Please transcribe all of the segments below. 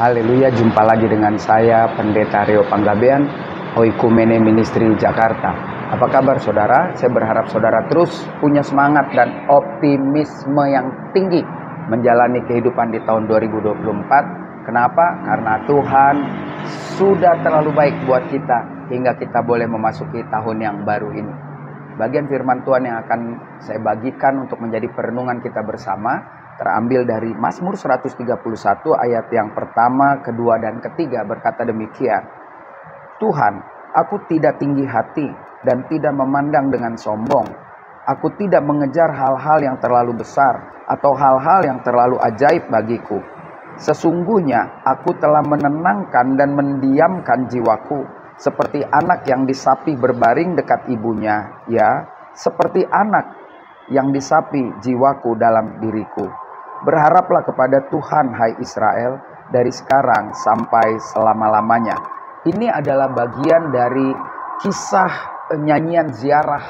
Haleluya, jumpa lagi dengan saya Pendeta Rio Panggabean, Oikumene Ministry Jakarta. Apa kabar saudara? Saya berharap saudara terus punya semangat dan optimisme yang tinggi menjalani kehidupan di tahun 2024. Kenapa? Karena Tuhan sudah terlalu baik buat kita hingga kita boleh memasuki tahun yang baru ini. Bagian firman Tuhan yang akan saya bagikan untuk menjadi perenungan kita bersama terambil dari Mazmur 131 ayat yang pertama, kedua, dan ketiga berkata demikian. Tuhan, aku tidak tinggi hati dan tidak memandang dengan sombong. Aku tidak mengejar hal-hal yang terlalu besar atau hal-hal yang terlalu ajaib bagiku. Sesungguhnya aku telah menenangkan dan mendiamkan jiwaku seperti anak yang disapi berbaring dekat ibunya. Ya, seperti anak yang disapi jiwaku dalam diriku. Berharaplah kepada Tuhan, hai Israel, dari sekarang sampai selama-lamanya. Ini adalah bagian dari kisah nyanyian ziarah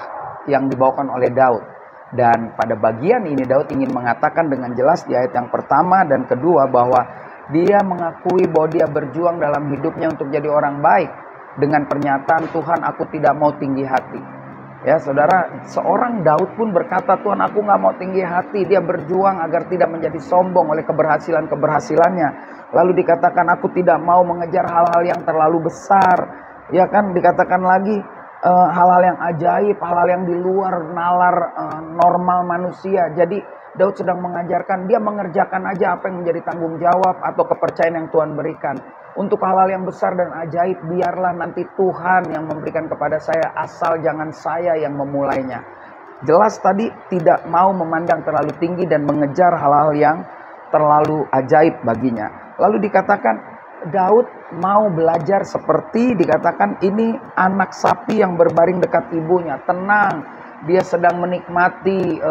yang dibawakan oleh Daud. Dan pada bagian ini Daud ingin mengatakan dengan jelas di ayat yang pertama dan kedua bahwa dia mengakui bahwa dia berjuang dalam hidupnya untuk jadi orang baik. Dengan pernyataan, Tuhan, aku tidak mau tinggi hati. Ya saudara, seorang Daud pun berkata, Tuhan, aku gak mau tinggi hati. Dia berjuang agar tidak menjadi sombong oleh keberhasilannya. Lalu dikatakan, aku tidak mau mengejar hal-hal yang terlalu besar. Ya kan, dikatakan lagi hal-hal yang ajaib, hal-hal yang di luar nalar normal manusia. Jadi Daud sedang mengajarkan, dia mengerjakan aja apa yang menjadi tanggung jawab atau kepercayaan yang Tuhan berikan. Untuk hal-hal yang besar dan ajaib, biarlah nanti Tuhan yang memberikan kepada saya, asal jangan saya yang memulainya. Jelas tadi tidak mau memandang terlalu tinggi dan mengejar hal-hal yang terlalu ajaib baginya. Lalu dikatakan Daud mau belajar seperti dikatakan ini anak sapi yang berbaring dekat ibunya. Tenang, dia sedang menikmati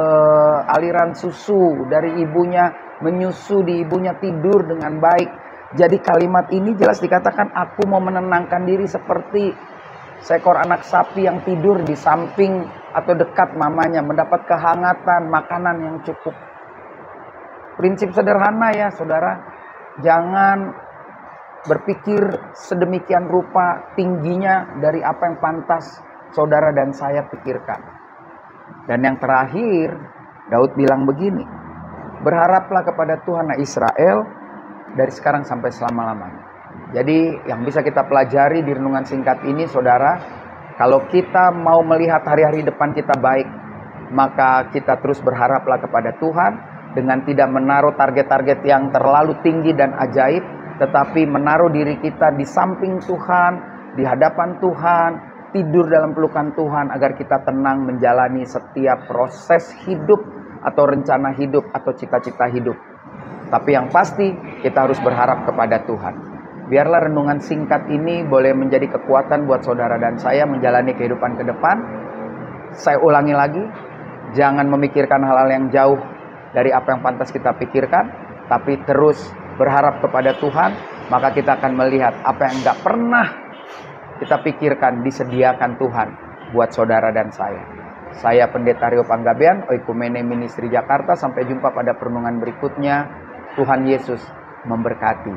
aliran susu dari ibunya, menyusu di ibunya, tidur dengan baik. Jadi kalimat ini jelas dikatakan aku mau menenangkan diri seperti seekor anak sapi yang tidur di samping atau dekat mamanya, mendapat kehangatan, makanan yang cukup. Prinsip sederhana ya saudara, jangan berpikir sedemikian rupa tingginya dari apa yang pantas saudara dan saya pikirkan. Dan yang terakhir, Daud bilang begini, berharaplah kepada Tuhan Israel dari sekarang sampai selama-lamanya. Jadi yang bisa kita pelajari di renungan singkat ini saudara, kalau kita mau melihat hari-hari depan kita baik, maka kita terus berharaplah kepada Tuhan dengan tidak menaruh target-target yang terlalu tinggi dan ajaib, tetapi menaruh diri kita di samping Tuhan, di hadapan Tuhan, tidur dalam pelukan Tuhan agar kita tenang menjalani setiap proses hidup atau rencana hidup atau cita-cita hidup. Tapi yang pasti kita harus berharap kepada Tuhan. Biarlah renungan singkat ini boleh menjadi kekuatan buat saudara dan saya menjalani kehidupan ke depan. Saya ulangi lagi, jangan memikirkan hal-hal yang jauh dari apa yang pantas kita pikirkan, tapi terus berharap kepada Tuhan, maka kita akan melihat apa yang gak pernah kita pikirkan disediakan Tuhan buat saudara dan saya. Saya Pendeta Rio Panggabean, Oikumene Ministry Jakarta. Sampai jumpa pada perenungan berikutnya. Tuhan Yesus memberkati.